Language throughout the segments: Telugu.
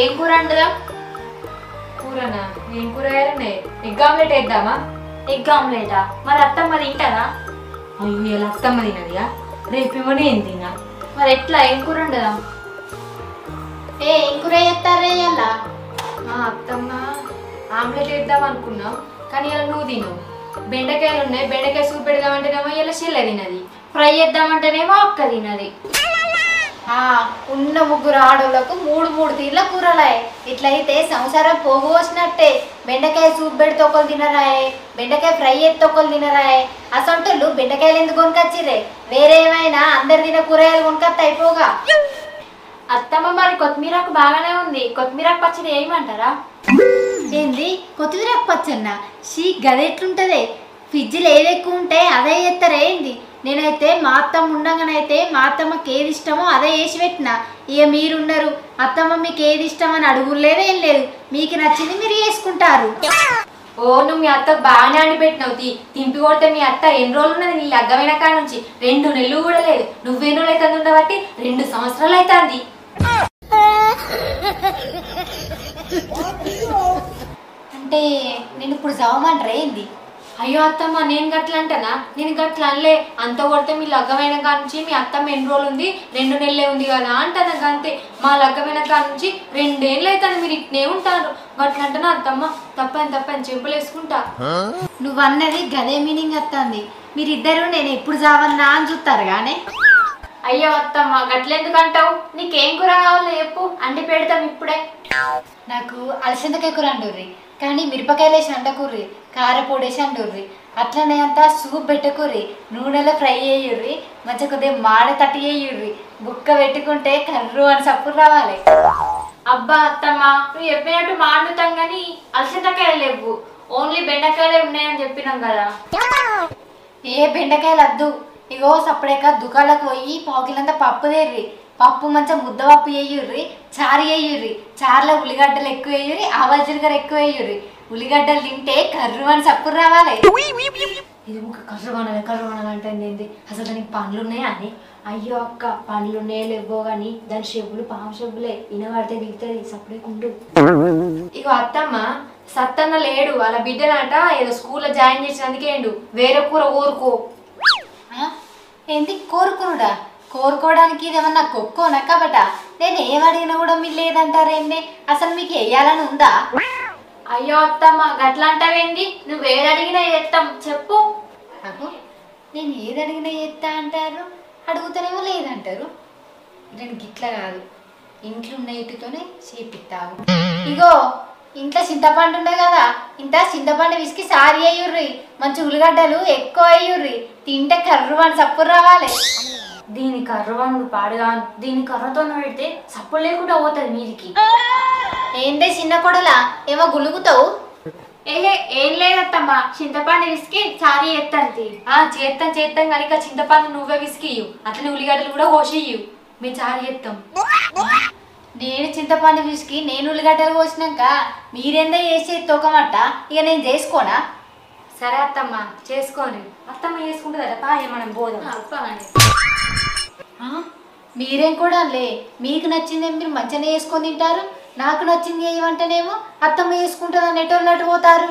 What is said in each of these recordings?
ఏం కూర అంటదా? కూరనా? ఏం కూరగాయలున్నాయి? ఎగ్ ఆమ్లెట్ వేద్దామా? ఎగ్ ఆమ్లెటా? మరి అత్తమ్మ తింటదా? అయ్యో ఇలా అత్తమ్మ తినదిగా, రేపు ఇవ్వనే ఏం తినా. మరి ఎట్లా ఏం కూర ఉండదా? ఏం కూర చేస్తారే అలా? అత్తమ్మ ఆమ్లెట్ వేద్దాం అనుకున్నాం, కానీ ఇలా నువ్వు తినవు. బెండకాయలు ఉన్నాయి, బెండకాయ సూప్ పెడదామంటేనేమో ఇలా చెల్ల తినది. ఫ్రై చేద్దామంటేనేమో అక్క తినది. ఉన్న ముగ్గురు ఆడోళ్లకు మూడు మూడు తీర్ల కూరలాయే. ఇట్లయితే సంసారం పోగు వచ్చినట్టే. బెండకాయ సూప్ పెడితే ఒకరు తినరాయే, బెండకాయ ఫ్రై చేస్తే ఒకరు తినరాయే. అసంటోళ్ళు బెండకాయలు ఎందుకు కొనుకొచ్చిరే? వేరే ఏమైనా అందరు తిన కూరగాయలు కొనుకొస్తే అయిపోగా. అత్తమ్మ మరి కొత్తిమీరకు బాగానే ఉంది, కొత్తిమీరకు పచ్చడి వేయమంటారా? ఏంది కొత్తిమీరకు పచ్చన్న? షీ గదెట్లుంటదే? ఫ్రిడ్జ్లో ఏది ఎక్కువ ఉంటే అదే చేస్తారా ఏంది? నేనైతే మా అత్తమ్మ ఉండగానైతే మా అత్తమ్మకి ఏది ఇష్టమో అదే వేసి పెట్టిన. ఇక మీరున్నారు, అత్తమ్మ మీకు ఏది ఇష్టం అని అడుగులేదు, ఏం లేదు. మీకు నచ్చింది మీరు చేసుకుంటారు. ఓ నువ్వు మీ అత్తకు బాగానే అండి పెట్టినావు. తింపి కొడితే మీ అత్త ఎన్ని రోజులు ఉన్నది నీ లగ్గమైన కాడ నుంచి? 2 నెలలు కూడా లేదు. నువ్వెన్ని రోజులు అవుతుంది ఉండబట్టి 2 సంవత్సరాలు అవుతుంది. అంటే నేను ఇప్పుడు చదవమంటారా ఏంది? అయ్యో అత్తమ్మ, నేను గట్ల అంటానా? నేను గట్ల అనలే. అంత కొడితే మీ లగ్గమైన కాడ నుంచి మీ అత్తమ్మ ఎన్ని రోజులు ఉంది? 2 నెలలే ఉంది కదా అంటాను. అంతే, మా లగ్గమైన కాడ నుంచి 2 ఏళ్ళు అవుతాను. మీరు ఇట్నే ఉంటారు. గట్ల అంటానా అత్తమ్మ? తప్పని చెంపలు వేసుకుంటా. నువ్వు అన్నది గదే మీనింగ్ వస్తుంది. మీరిద్దరు నేను ఎప్పుడు చావన్నా అని చూస్తారు కానీ. అయ్యో అత్తమ్మ, గట్లెందుకు అంటావు? నీకేం కూర కావాలో చెప్పు, అండి పెడతాం ఇప్పుడే. నాకు అలసందకాయ కూర అండుర్రి, కానీ మిరపకాయలు వేసి అండకూర్రి, కారపొడి వేసి అండుర్రి. అట్లనే అంతా సూప్ పెట్టుకుర్రి, నూనెలో ఫ్రై చేయుర్రి, మంచిగా కొద్దిగా మాడ తట్టి చేయుర్రి. బుక్క పెట్టుకుంటే కర్రు అని సప్పుడు రావాలి. అబ్బా అత్తమ్మ, నువ్వు చెప్పినట్టు మాడుతాం కానీ అలసందకాయలు లేవు, ఓన్లీ బెండకాయలే ఉన్నాయని చెప్పినాం కదా. ఏ బెండకాయలు వద్దు. ఇగో సపరేక దుకాణాలకు పోయి పావుకిలంతా పప్పు తెర్రి, పప్పు మంచిగా ముద్దపప్పు వేయుర్రి, చారు వేయుర్రి. చారులో ఉల్లిగడ్డలు ఎక్కువ వేయుర్రి, ఆవాల జీలకర్ర ఎక్కువ వేయుర్రి. ఉల్లిగడ్డలు తింటే కర్రు అని సప్పుడు రావాలి. ఇది ఒక కర్రవనాలు అంటే ఏంది? అసలు దానికి పండ్లు ఉన్నాయా అని? అయ్యో అక్క, పండ్లు ఉన్నాయో లేవో కానీ దాని చెవులు పాము చెవులే, వినబడితే దిగుతుంది. సప్పుడే కుండు. ఇగో అత్తమ్మ, సత్తన్న లేడు, వాళ్ళ బిడ్డనట ఏదో స్కూల్లో జాయిన్ చేసినందుకేండు. వేరే కూర ఊరుకో. ఏంటి కోరుకునుడా? కోరుకోవడానికి ఇదేమన్నా కొక్కోనా కాబట? నేను ఏమడిగినా కూడా మీరు లేదంటారేంది? అసలు మీకు వేయాలని ఉందా? అయ్యో అత్తమ్మ, గట్లా అంటావేంది? నువ్వు ఏది అడిగినా చేస్తాం, చెప్పు. అబ్బో, నేను ఏది అడిగినా చేస్తా అంటారు, అడుగుతానేమో లేదంటారు. నేను గిట్లా కాదు, ఇంట్లో ఉన్న ఇటుతోనే చేపిస్తావు. ఇగో ఇంట్లో చింతపండు ఉండే కదా, ఇంత చింతపండు విసికి సారి అయ్యుర్రి, మంచి ఉల్లిగడ్డలు ఎక్కువ అయ్యుర్రి. తింటే కర్రు అని సప్పుడు రావాలి. దీని కర్రవాళ్ళు పాడుగాను, దీని కర్రతో పెడితే సప్పుడు లేకుండా పోతుంది మీదికి. ఏందే చిన్న కొడలా, ఏమో గులుగుతావు? ఏహే ఏం లేదత్తమ్మా, చింతపండు విసికి చారీ ఎత్తంది. చేస్తాం కానీ చింతపండు నువ్వే విసికియు, అట్లనే ఉల్లిగడ్డలు కూడా కోసేయు, మేము చారీ ఎత్తాం. నేను చింతపండు విసికి నేను ఉల్లిగడ్డలు కోసినాక మీరేందో చేసి తోకమట్ట, ఇక నేను చేసుకోనా? సరే అత్తమ్మ, చేసుకోండి. అత్తమ్మ చేసుకుంటుందట, పాయ మనం పోదాం. మీరేం కూడా లే, మీకు నచ్చింది మీరు మంచిగానే చేసుకొని తింటారు, నాకు నచ్చింది ఏమంటేనేమో అత్తమ్మ చేసుకుంటుంది అనేటోళ్ళట్టు పోతారు.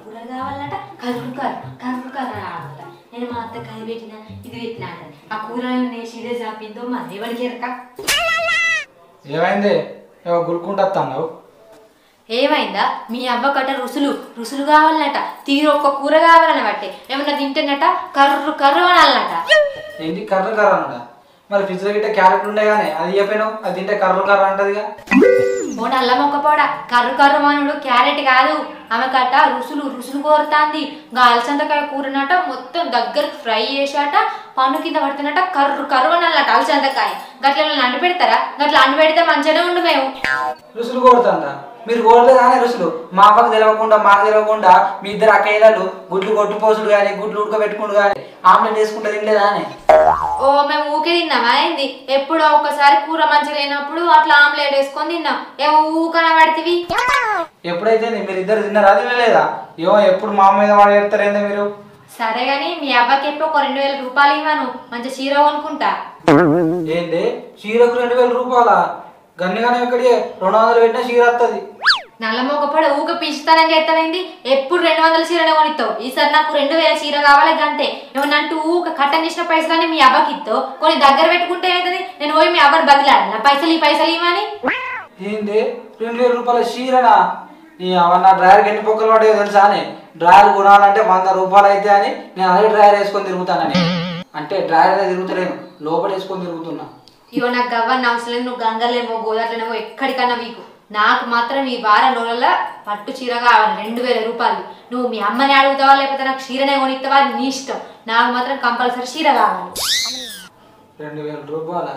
కూరలు కావాలట, కర్ర రావాలట. నేను మా అత్త కర్రీ పెట్టినా ఇది పెట్టినా అంట. ఆ కూరలు నేసి ఇదే చాపిందో మరి ఎవరికి ఎరక. ఏమైంది? గురుకుంటున్నావు? ఏమైందా? మీ అవ్వకట రుసులు కావాలన్నట, తీరు ఒక్క కూర కావాలని బట్టి ఏమన్నా తింటేనట కర్రు అనాలన్నట. ఏంటి కర్ర అన్నట? మరి ఫ్రిడ్జ్లో గిట్ట క్యారెట్ ఉండే కానీ అది చెప్పాను, అది తింటే కర్ర అంటదిగా. ఓ నల్ల మొక్కపోడ, కర్రు మనుడు క్యారెట్ కాదు, ఆమె కట్ట రుసులు కోరుతాంది. అలసందకాయ కూరనట మొత్తం దగ్గరకు ఫ్రై చేసాట, పన్ను కింద పడుతున్నట కర్రు అన్నట అలసందకాయ. గట్ల అండి పెడతారా? గట్ల అండి పెడితే మంచిగానే ఉండు. మేము రుసులు కోరుతాందా? మీరు కోడలేదు కానీ రుసులు మా అమ్మకు తెలియకుండా మాకు తెలియకుండా మీ ఇద్దరు అక్కయ్యలు గుడ్లు కొట్టుపోసుడు కానీ గుడ్లు ఉడకబెట్టుకుంటూ కానీ ఆమ్లెట్ వేసుకుంటే తినలేదా అని ఓ మేము ఊకే తిన్నామా ఏంది ఎప్పుడో ఒకసారి కూర మంచిగా లేనప్పుడు అట్లా ఆమ్లెట్ వేసుకొని తిన్నాం ఏమో ఊకన పడితివి ఎప్పుడైతే మీరు ఇద్దరు తిన్నారా తినలేదా ఏమో ఎప్పుడు మా మీద వాడు చెప్తారేందా మీరు సరే గాని మీ అబ్బాకి ఎప్పుడు ఒక 2000 రూపాయలు ఇవ్వను మంచి చీర కొనుక్కుంటా ఏంటి చీరకు 2000 రూపాయలా గన్నిగానే ఎక్కడి 200 పెట్టినా చీర వస్తుంది నల్ల మొగపడ ఊక పిలుస్తానని చేస్తావేంది ఎప్పుడు 200 చీరనే కొనిస్తావు ఈసారి నాకు 2000 చీర కావాలి గంటే ఏమన్నా అంటూ ఊక కట్టం చేసిన పైసలని మీ అబ్బాకి ఇస్తావు కొన్ని దగ్గర పెట్టుకుంటే ఏమవుతుంది నేను పోయి మీ అబ్బాని బతిలాడాలి పైసలు ఇవ్వని ఏంటి 2000 రూపాయల చీరనా అవన్న డ్రైవర్కి ఎన్ని పొక్కలు పడేవి తెలుసా అని డ్రైవర్ కొనాలంటే 100 రూపాయలు అయితే అని నేను అదే డ్రైవర్ వేసుకొని తిరుగుతానని అంటే డ్రైవర్ తిరుగుతలేను లోపల వేసుకొని తిరుగుతున్నా ఇవో నాకు గవ్వని అవసరం లేదు నువ్వు గంగలేమో గోదావరిలోనేమో ఎక్కడికన్నా మీకు నాకు మాత్రం ఈ వారం రోజుల పట్టు చీర కావాలి 2000 రూపాయలు నువ్వు మీ అమ్మని అడుగుతావా లేకపోతే నాకు చీరనే కొనిస్తావా అది నీ ఇష్టం నాకు మాత్రం కంపల్సరీ చీర కావాలి 2000 రూపాయల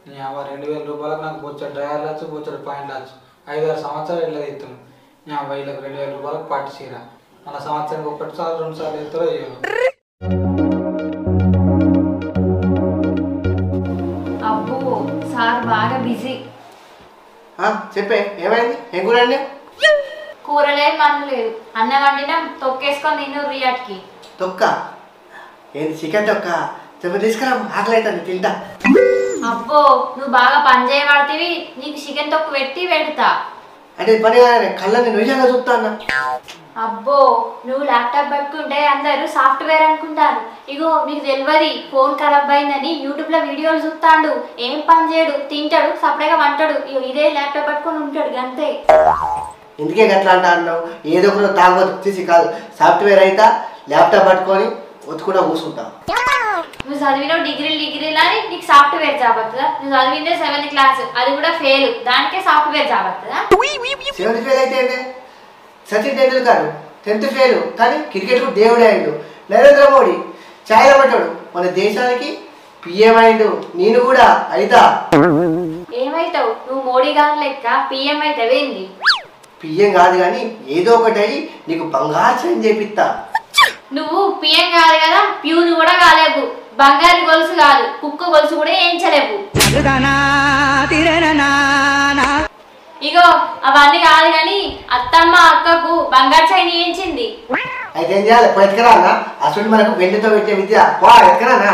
నీ అవ్వ 2000 రూపాయలకు నాకు బొచ్చడు డ్రైవర్ వచ్చు బొచ్చడు పాయింట్ వచ్చు 5-6 సంవత్సరాలు ఇట్లా తీస్తున్నాను నీ అవ్వ వీళ్ళకి 2000 రూపాయలకు పట్టు చీర మన సంవత్సరానికి 1 సార్లు 2 సార్లు ఎత్తులో చేయను అబ్బో సార్ బాగా బిజీ చెప్పే ఏమైంది ఏం కూర అండి కూర లేదు మనం లేదు అన్నం వండినా తొక్కేసుకొని తిను రియాట్కి తొక్క ఏంది చికెన్ తొక్క చెప్పి తీసుకురా ఆకలి అవుతుంది తింటా అబ్బో నువ్వు బాగా పని చేయబడితివి నీకు చికెన్ తొక్కు పెట్టి పెడతా అంటే పని కళ్ళని నిజంగా చూస్తా అన్న అబ్బో నువ్వు ల్యాప్టాప్ పట్టుకుంటే అందరూ సాఫ్ట్వేర్ అనుకుంటారు ఇగో మీకు తెలియదు ఫోన్ ఖరాబ్ అయిందని యూట్యూబ్ లో వీడియోలు చూస్తాడు ఏం పని చేయడు తింటాడు సపరేట్గా వంటాడు ఇదే ల్యాప్టాప్ పట్టుకొని ఉంటాడు అంతే ఎందుకే గట్లా అంటా అన్నావు ఏదో ఒకటి తాగబోతు తీసి కాదు సాఫ్ట్వేర్ అయితే ల్యాప్టాప్ పట్టుకొని ఒత్తుకుండా కూర్చుంటావు నువ్వు చదివిన డిగ్రీలు అని నీకు సాఫ్ట్వేర్ జాబ్ వస్తుందా నువ్వు చదివిందే 7th క్లాస్ అది కూడా ఫెయిల్ దానికే సాఫ్ట్వేర్ జాబ్ వస్తుందా 7th ఫెయిల్ అయితే సచిన్ టెండూల్కర్ 10th ఫెయిల్ కానీ క్రికెట్ కు దేవుడే అయిండు నరేంద్ర మోడీ ఛాయ్ పట్టాడు మన దేశానికి పిఎం అయిండు నేను కూడా అయితా ఏమైతావు నువ్వు మోడీ గారు లెక్క పిఎం అయితే ఏంది పిఎం కాదు కానీ ఏదో ఒకటి అయ్యి నీకు బంగారు చైన్ చేపిస్తా నువ్వు పిఎం కాదు కదా ప్యూను కూడా కాలేవు బంగారు గొలుసు కాదు కుక్క గొలుసు కూడా వేయించలేవు ఇగో అవన్నీ కాదు కానీ అత్తమ్మ అక్కకు బంగారు చైన్ వేయించింది అయితే ఏం చేయాలి ఎత్తుకరా అన్న అసలు మనకు వెండితో పెట్టే విద్య ఎత్తుకరానా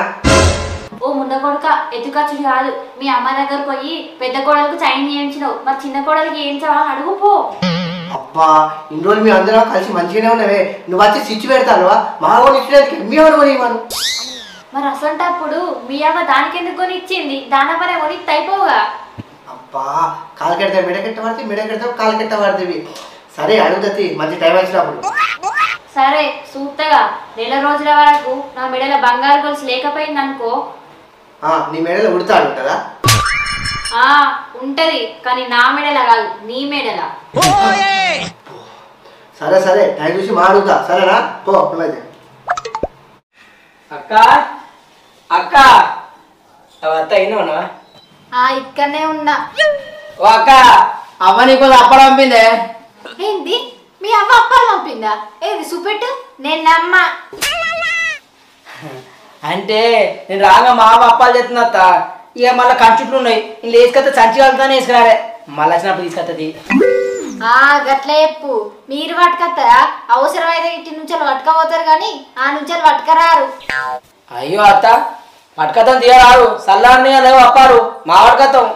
ఓ మున్న కొడుక ఎత్తుకచ్చుడు కాదు మీ అమ్మ దగ్గర పోయి పెద్ద కోడలకు చైన్ వేయించినావు మరి చిన్న కోడలకి వేయించవా అడుగు పో అబ్బా ఇన్ని రోజులు మీ అందరం కలిసి మంచిగానే ఉన్నావే నువ్వు వచ్చి స్విచ్ పెడతానువా మా కొని ఇచ్చినందుకు మీ ఎవరు కొని ఇవ్వను మరి అసంటప్పుడు మీ అవ్వ దానికి ఎందుకు కొని ఇచ్చింది దానపనే కొని అయిపోగా అబ్బా కాలు కెడతావు మెడ పడితే మెడ కెడతావు కాలు కెట్ట పడుతుంది సరే అడుగుతుంది మంచి టైం వచ్చినప్పుడు సరే సూత్తగా 2 రోజుల వరకు నా మెడల బంగారు గొలుసు లేకపోయింది అనుకో నీ మెడలో ఉడతా ఉంటుందా ఉంటది కానీ నా మెడల కాదు నీ మెడల సరే సరే టైం చూసి మాడుతా సరేనా పో నువ్వైతే అక్క అక్క అత్త అయినా ఇక్కడనే ఉన్నా ఓ అక్క అవ్వ నీకు అప్పడం పంపిందే ఏంది మీ అవ్వ అప్పాలు పంపిందా ఏది చూపెట్టు నేను నమ్మ అంటే నేను రాగా మా అమ్మ అప్పాలు చేస్తున్నా అత్త ఇక మళ్ళీ కంచుట్లు ఉన్నాయి నేను వేసుకొస్తే సంచి కలుగుతానే వేసుకురాలే మళ్ళీ వచ్చినప్పుడు తీసుకొస్తుంది గట్ల చెప్పు మీరు పట్టుకత్తారా అవసరమైతే ఇంటి నుంచి పట్టుకపోతారు కానీ ఆ నుంచి పట్టుకరారు అయ్యో అత్త పట్టుకత్తం తీయరాదు సల్లాన్ని లేవు అప్పారు మా పట్టుకత్తం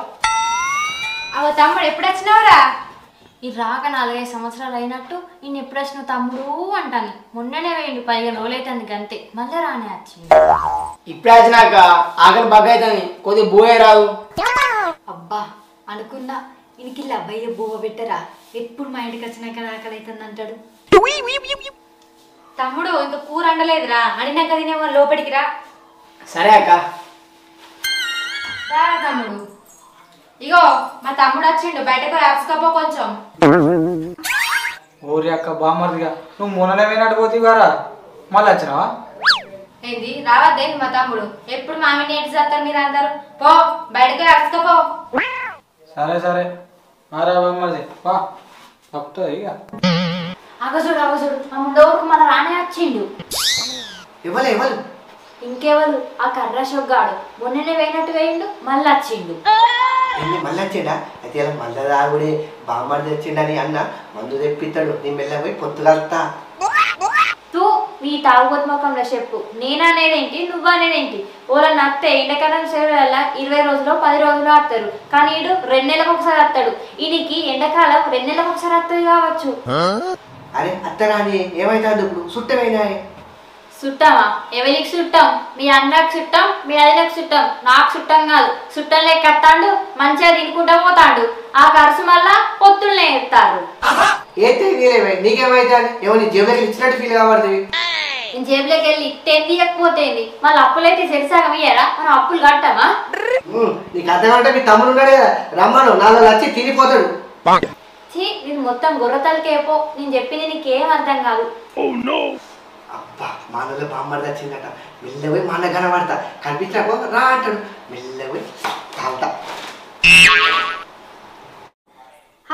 అవ తమ్ముడు ఎప్పుడు వచ్చినావురా ఈ రాక 4-5 సంవత్సరాలు అయినట్టు నేను ఎప్పుడు వచ్చినావు తమ్ముడు అంటాను మొన్ననే వేయండి 15 రోజులు అవుతుంది అంతే మళ్ళీ రానే వచ్చింది ఇప్పుడే వచ్చినాక ఆకలి బగ్గ అవుతుంది కొద్దిగా బోయే రాదు అబ్బా అనుకున్నా ఇనికి అబ్బాయి బువ్వ పెట్టరా ఎప్పుడు మా ఇంటికి వచ్చినాక ఆకలి అవుతుంది అంటాడు తమ్ముడు ఇంకా కూర అండలేదురా అడినాక తినేమో లోపలికి రా సరే అక్క తమ్ముడు ఇగో మా తమ్ముడు వచ్చిండు బయటకు రాసుకోపో కొంచెం ఊరి అక్క బామ్మర్దిగా నువ్వు మొన్ననే పోయినట్టు పోతీ గారా మళ్ళీ వచ్చినావా ఏంది రావద్దేంటి మా తమ్ముడు ఎప్పుడు మామిడి ఏంటి చేస్తారు మీరు అందరు పో బయటకు రాసుకోపో సరే సరే మారా బామ్మర్ది వా అగసుడు ఆ ముందోరుకు మన రానే వచ్చిండు. ఎవరు ఇంకెవరు ఆ కర్ర షొగ్గాడు మొన్ననే వేయినట్టు వేయిండు మళ్ళీ వచ్చిండు. మళ్ళీ వచ్చిండా? అయితే ఇలా మళ్ళీ రాగుడే బామ్మడి తెచ్చిండని అన్న మందు తెప్పిస్తాడు. నేను మెల్ల పోయి పొత్తుగలుగుతా. తూ నీ తాగుబోతు ముఖంలో చెప్పు. నేననేదేంటి నువ్వనేదేంటి? ఓళ్ళని అత్తే ఎండాకాలం సేవల 20 రోజులు 10 రోజులు ఆడతారు, కానీ ఈడు 2 నెలలకు ఒకసారి వస్తాడు. ఈయనకి ఎండాకాలం 2 నెలలకు ఒకసారి వస్తుంది కావచ్చు. అరే అత్తరాని ఏమైతుంది ఇప్పుడు? సుట్టమైనా చుట్టామా? ఎవరికి చుట్టాం? మీ అన్నకు చుట్టాం, మీ అదిలకు చుట్టాం, నాకు చుట్టాం కాదు. చుట్టం లెక్క వస్తాడు, మంచిగా తినుకుంటా పోతాడు. ఆ ఖర్చు మళ్ళా పొత్తులనే ఎత్తారు. ఏతే నీకేమైతే ఏమో నీ జేబులోకి ఇచ్చినట్టు ఫీల్ కావడుతుంది. నేను జేబులోకి వెళ్ళి తెందియకపోతేంది మళ్ళీ అప్పులైతే సరిసాగం ఇయ్యారా? మనం అప్పులు కట్టామా? నీకు అర్థమంటే మీ తమ్ముడు ఉన్నాడు కదా, రమ్మను 4 వచ్చి తినిపోతాడు. నేను మొత్తం గొర్రెతలకేపో. నేను చెప్పింది నీకేం అర్థం కాదు. అబ్బా మానలో బామ్మడి వచ్చిందట. మెల్లపోయి మా అన్న కనబడతా, కనిపించకపో రా అంటాడు. మెల్లపోయి తాగుతా.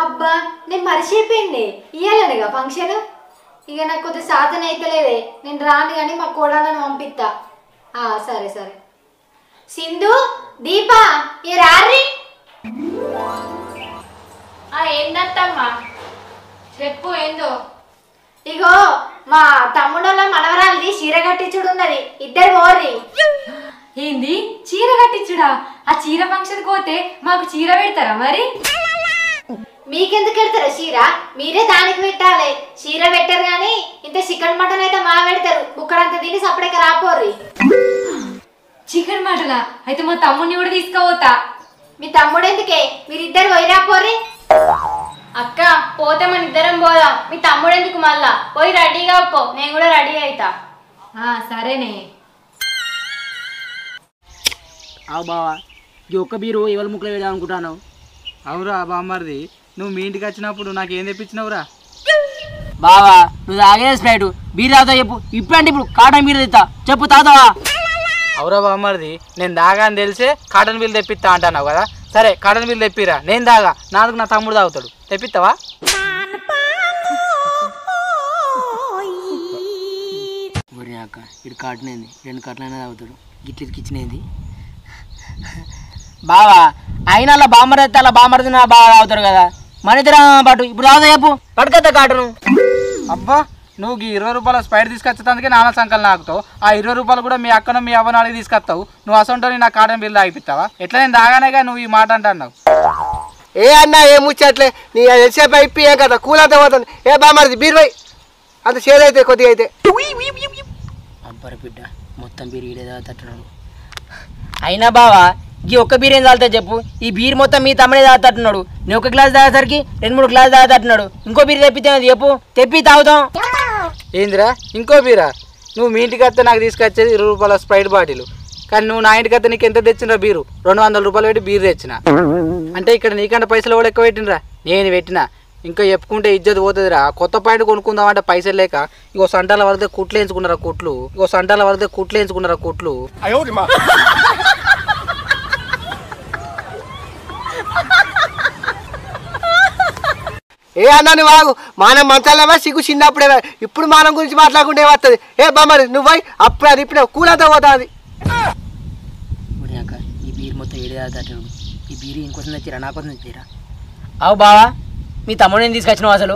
అబ్బా నేను మర్చిపోయింది ఇయ్యాలనుగా ఫంక్షన్. ఇక నాకు కొద్దిగా సాధన అయితలేదే, నేను రాను కానీ మా కోడలను పంపిస్తా. సరే సరే. సింధు, దీపా ఏ రారి. ఏందత్తమ్మా చెప్పు. ఏందో? ఇగో మా తమ్ముడోళ్ళ మనవరాలిది చీర కట్టించుడున్నది, ఇద్దరు ఓర్రి. ఏంది చీర కట్టించుడా? ఆ చీర ఫంక్షన్ పోతే మాకు చీర పెడతారా మరి? మీకెందుకు పెడతారు చీర? మీరే దానికి పెట్టాలి. చీర పెట్టారు కానీ ఇంత చికెన్ మటన్ అయితే మా పెడతారు. బుక్కడంతా తిని సపడక రాపోర్రి. చికెన్ మటనా? అయితే మా తమ్ముడిని కూడా తీసుకుపోతా. మీ తమ్ముడు ఎందుకే? మీరిద్దరు పోయి రాపోర్రి. అక్క పోతే మన ఇద్దరం పోదాం. మీ తమ్ముడు ఎందుకు మళ్ళా? పోయి రెడీగా పో, నేను కూడా రెడీ అవుతా. సరేనే. బావా ఈ ఒక్క బీరు ఎవరి ముక్కలు వేద్దాం అనుకుంటాను. అవురా బామ్మర్ది, నువ్వు మీ ఇంటికి వచ్చినప్పుడు నాకేం తెప్పించినవురా? బావా నువ్వు తాగే స్ప్రైట్ బీర్ తాగుతావు చెప్పు. ఇప్పుడంటే ఇప్పుడు కాటన్ బీర్ తెస్తా చెప్పు, తాగుతావా? అవురా బామ్మర్ది, నేను దాగా అని తెలిసే కాటన్ బిల్ తెప్పిస్తా అంటున్నావు కదా. సరే కాటన్ బిల్ తెప్పిరా, నేను దాగా, నాకు నా తమ్ముడు తాగుతాడు. తెప్పిస్తావా? ఒరే అక్క ఇటు కాటన్ ఏంది, 2 కాటన్లైనా తాగుతాడు. గిట్లకి ఇచ్చినది బావా. అయినా అలా బామ్మర్ అయితే అలా బామ్మర్ది నా బాగా తాగుతాడు కదా. మన ఇద్దరం పాటు ఇప్పుడు తాగుతా చెప్పు, పట్టుకొద్దా కాటను. అబ్బా నువ్వు ఈ 20 రూపాయల స్పైట్ తీసుకొచ్చేందుకే నాన్న సంకల్ నాకుతావు. ఆ 20 రూపాయలు కూడా మీ అక్కను మీ అవ్వను అడిగి తీసుకొస్తావు. నువ్వు అసంటోని నా కాటన్ బిల్ తాగిపిస్తావా? ఎట్లా నేను దాగానేగా నువ్వు ఈ మాట అంటున్నావు. ఏ అన్న ఏ ముచ్చట్లే, నీ ఎంతసేపు అయిపోయి ఏ కదా కూలంతా పోతుంది. ఏ బామ్మది బీర్ పోయి అంత షేర్ అయితే కొద్దిగా అయితే. అబ్బర బిడ్డ మొత్తం బీర్ ఈడే తాగుతున్నాడు. అయినా బావా ఈ ఒక్క బీర్ ఏం తాగుతా చెప్పు. ఈ బీర్ మొత్తం మీ తమ్ముడే తాగుతున్నాడు. నేను 1 గ్లాస్ తాగేసరికి 2-3 గ్లాస్ తాగుతున్నాడు. ఇంకో బీర్ తెప్పితే చెప్పు, తెప్పి తాగుతాం. ఏందిరా ఇంకో బీరా? నువ్వు మీ ఇంటికి వస్తే నాకు తీసుకొచ్చేది 20 రూపాయల స్ప్రైట్ బాటిల్, కానీ నువ్వు నా ఇంటికి వస్తే నీకు ఎంత తెచ్చినరా బీరు? 200 రూపాయలు పెట్టి బీర్ తెచ్చిన. అంటే ఇక్కడ నీకంటే పైసలు కూడా ఎక్కువ పెట్టినరా? నేను పెట్టినా. ఇంకా చెప్పుకుంటే ఇజ్జత్ పోతుందిరా. కొత్త పాయింట్ కొనుక్కుందామంటే పైసలు లేక ఇగో సంటాల వరదే కుట్లు వేయించుకున్నారా కుట్లు. ఏ అన్నాను వాగు, మానం మంచాలేవా సిగ్గు చిన్నప్పుడే. ఇప్పుడు మానం గురించి మాట్లాడుకుంటే వస్తుంది. ఏ బామ్మది నువ్వు పోయి అప్పుడు అది ఇప్పుడు కూలంతా పోతుంది. అక్క ఈ బీర్ మొత్తం ఏడు తాగుతాడు. ఈ బీర్ ఇంకోసం తెచ్చిరా, నా కోసం తెచ్చిరా? అవు బావా మీ తమ్ముడు నేను తీసుకొచ్చినావు అసలు.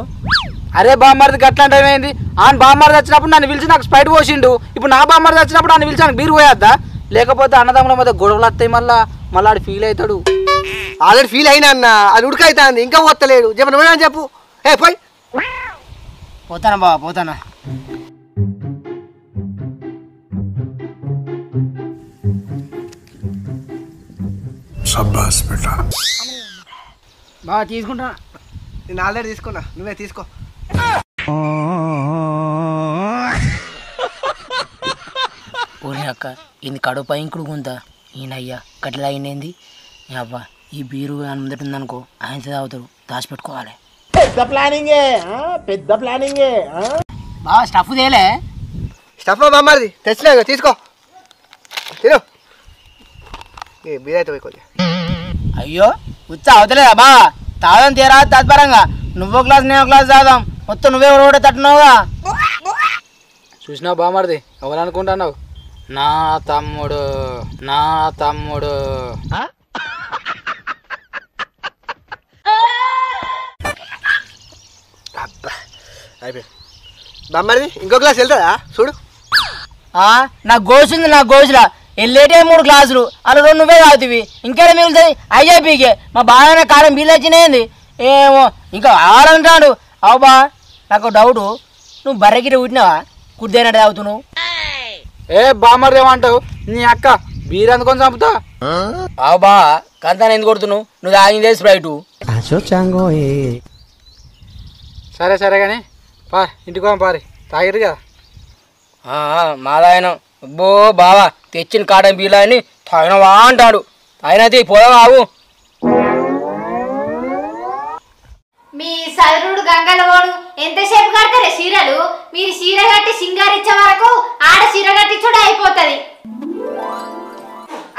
అరే బామ్మర్ది గట్లా అంటే ఏమైంది? ఆయన బామ్మర్ది వచ్చినప్పుడు నన్ను పిలిచి నాకు స్ప్రైట్ పోసిండు. ఇప్పుడు నా బామ్మర్ది వచ్చినప్పుడు నన్ను పిలిచి నాకు బీర్ పోయేద్దా? లేకపోతే అన్నదమ్ముల మధ్య గొడవలు వస్తాయి. మళ్ళీ ఆడు ఫీల్ అవుతాడు. ఆల్రెడీ ఫీల్ అయినా అన్న, అది ఉడకైతుంది ఇంకా పోతలేడు. చెప్పను చెప్పు. ఏ పోయి. పోతానా బావా పోతానా. బావా తీసుకుంటా. నేను ఆల్రెడీ తీసుకున్నా, నువ్వే తీసుకో. ఓరే అక్క ఇది కడుపు ఇంకుడు గుంత. ఈయనయ్యా గట్లా అయినేంది అబ్బా. ఈ బీరు ఆయన ముందట ఉందనుకో ఆయన తాగుతాడు, దాచిపెట్టుకోవాలి. పెద్ద ప్లానింగే. బావా స్టఫ్ తేలే. స్టఫ్ బామ్మది తెచ్చినా తీసుకో. తిను బీర్ అయితే పోయి కొద్దిగా. అయ్యో ఉత్సా అవతలేదా బా తాగడం తీరా తత్పరంగా నువ్వో క్లాస్ నేను క్లాస్ తాగుదాం మొత్తం నువ్వే ఒకటి తట్టున్నావుగా. చూసినావు బామర్ది ఎవరు అనుకుంటున్నావు? నా తమ్ముడు నా తమ్ముడు. అయిపోయి బామ్మది ఇంకో క్లాస్ వెళ్తారా చూడు. నాకు గోసింది నాకు గోసులా వెళ్ళేటే 3 క్లాసులు అలా 2 నువ్వే తాగుతావి ఇంకేడా మిగులుతుంది ఐజేపీకే. మా బాగా కాలం బిల్లు వచ్చినాయింది ఏమో ఇంకా ఆడంటాడు. అవు బా నాకు డౌటు నువ్వు బర్రెగిరి ఉట్టినావా కుర్దేనట్టు తాగుతు నువ్వు? ఏ బామర్ది ఏమంటావు? నీ అక్క బీర్ అందుకొని చంపుతా. అవు బా కంతాను ఎందుకు కొడుతున్నావు? నువ్వు తాగిందే స్ప్రైటు. సరే సరే కానీ పా ఇంటికి పారి తాగిరు కదా. మాదాయన అబ్బో బావా తెచ్చిన కాటన్ బీలా అని తాగినవా అంటాడు. తాగినది పోదాం ఆవు. మీ సరుడు గంగలవాడు ఎంతసేపు కడతారే చీరలు? మీరు చీర కట్టి సింగారిచ్చే వరకు ఆడ చీర కట్టించుడు అయిపోతుంది.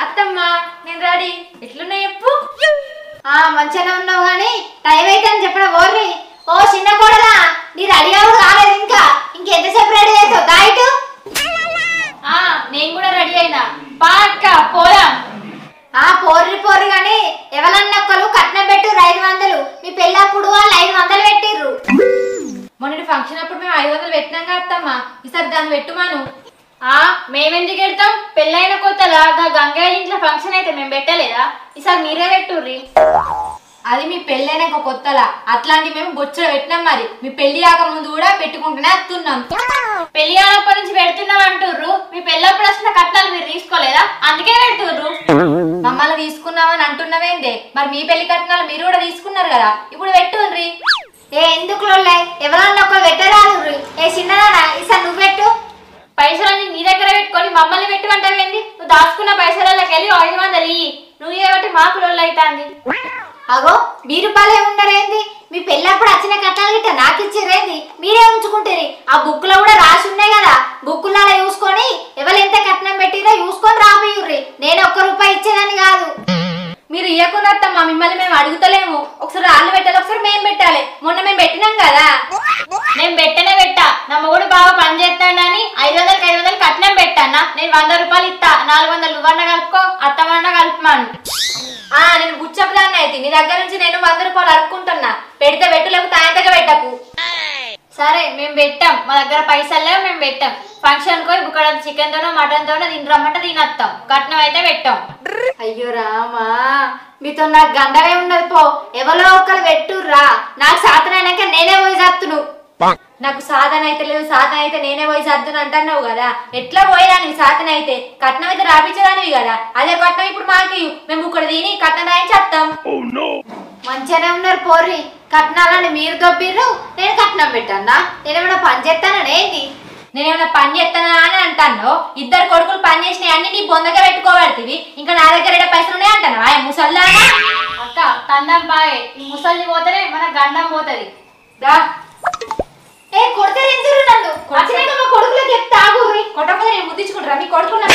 అత్తమ్మ నేను రెడీ. ఎట్లున్నాయి చెప్పు? మంచిగానే ఉన్నావు కానీ టైం అయితే అని చెప్పడం ఓర్రి. ఓ చిన్న కోడలా నీ రెడీ అవ్వడు కాలేదు ఇంకా ఇంకెంతసేపు రెడీ అవుతావు? దాయిటు నేను కూడా రెడీ అయినా. పా అక్క పోదాం. పోర్రి పోర్రి కానీ ఎవరన్నొక్కరు కట్నం పెట్టు 500. మీ పెళ్ళప్పుడు వాళ్ళు 500 పెట్టిర్రు. మొన్నటి ఫంక్షన్ అప్పుడు మేము 500 పెట్టినాం కదమ్మా, ఈసారి దాన్ని పెట్టుమాను. మేమెందుకు పెడతాం? పెళ్ళైన కొత్తలా గంగయ్య ఇంట్లో ఫంక్షన్ అయితే మేము పెట్టలేదా? ఈసారి మీరే పెట్టుర్రి. అది మీ పెళ్ళైనాక కొత్తలా అట్లాంటి మేము బొచ్చలు పెట్టినాం. మరి మీ పెళ్లి కాక ముందు కూడా పెట్టుకుంటూనే వస్తున్నాం. పెళ్లి అయినప్పటి నుంచి పెడుతున్నాం అంటుర్రు. మీ పెళ్ళప్పుడు వచ్చిన కట్నాలు మీరు తీసుకోలేదా? అందుకే పెడుతుర్రు. మమ్మల్ని తీసుకున్నామని అంటున్నావేందే? మరి మీ పెళ్లి కట్నాలు మీరు కూడా తీసుకున్నారు కదా, ఇప్పుడు పెట్టుర్రి. ఎందుకు ఎవరన్నా ఒక పెట్టరాదు. చిన్నదానా ఈసారి నువ్వు పెట్టు. పైసలన్నీ నీ దగ్గర పెట్టుకొని మమ్మల్ని పెట్టుకుంటావేంది? నువ్వు దాచుకున్న పైసలకి వెళ్ళి 500 ఇయ్యి. నువ్వు ఏమంటే మాకు లొల్లు అవుతుంది. అగో 1000 రూపాయలే ఉండరేంది? మీ పెళ్ళప్పుడు వచ్చిన కట్నాలు గిట్ట నాకు ఇచ్చేరేంది? మీరే ఉంచుకుంటారు. ఆ బుక్ లో కూడా రాసి ఉన్నాయి కదా, బుక్కులలో చూసుకొని ఎవరు ఎంత కట్నం పెట్టిరో చూసుకొని రాబోయుర్రి. నేను 1 రూపాయి ఇచ్చేదాన్ని కాదు. మీరు ఇయ్యకున్నట్టమ్మా, మిమ్మల్ని మేము అడుగుతలేము. ఒకసారి వాళ్ళు పెట్టాలి, ఒకసారి మేము పెట్టాలి. మొన్న మేము పెట్టినాం కదా. నేను పెట్టా నా మొగుడు బాగా పని చేస్తాడని 500కి 500 కట్నం పెట్టానా? నేను 100 రూపాయలు ఇస్తా. 400 నువ్వన్న కలుపుకో, అత్తమన్న కలుపుమాను. నేను గుచ్చపదాన్ని అయితే నీ దగ్గర నుంచి నేను 100 రూపాయలు అడుక్కుంటున్నా. పెడితే పెట్టు, లేకపోతే ఆయనగా పెట్టకు. సరే మేము పెట్టాం, మా దగ్గర పైసలు లేవు, మేము పెట్టాం. ఫంక్షన్ పోయి బుక్కడ చికెన్ తోనో మటన్ తోనో తినరమ్మంటే తినొస్తాం. కట్నం అయితే పెట్టాం. అయ్యో రామా, మీతో నాకు గండవే ఉన్నది పో. ఎవరో ఒకరు పెట్టుర్రా. నాకు సాతనైనాక నేనే పోయి చత్తును. నాకు సాధన అయితే లేదు, సాధన అయితే నేనే పోయి సర్దును అంటున్నావు కదా. ఎట్లా పోయేదానివి సాధన అయితే? కట్నం అయితే రాపించేదానివి కదా. అదే కట్నం ఇప్పుడు మాకు మేము ఇక్కడ తిని కట్నం రాయించి చెప్తాం. మంచిగానే ఉన్నారు పోర్రి. కట్నాలని మీరు దొబ్బిర్రు, నేను కట్నం పెట్టన్నా? నేనేమైనా పని చేస్తానని ఏంటి? నేనేమైనా పని చేస్తానా అని అంటాను. 2 కొడుకులు పని చేసినాయి అన్ని నీ బొందగా పెట్టుకోబడుతుంది. ఇంకా నా దగ్గర పైసలు ఉన్నాయి అంటాను. ఆ ముసల్లా అక్క తండం బాయే. ఈ ముసలి పోతేనే మన గండం పోతుంది. కొడితే నన్ను మా కొడుకులకు చెప్తే ఆగుర్రి. కొట్టకపోతే నేను ముద్దించుకుంటారా? మీ కొడుకులు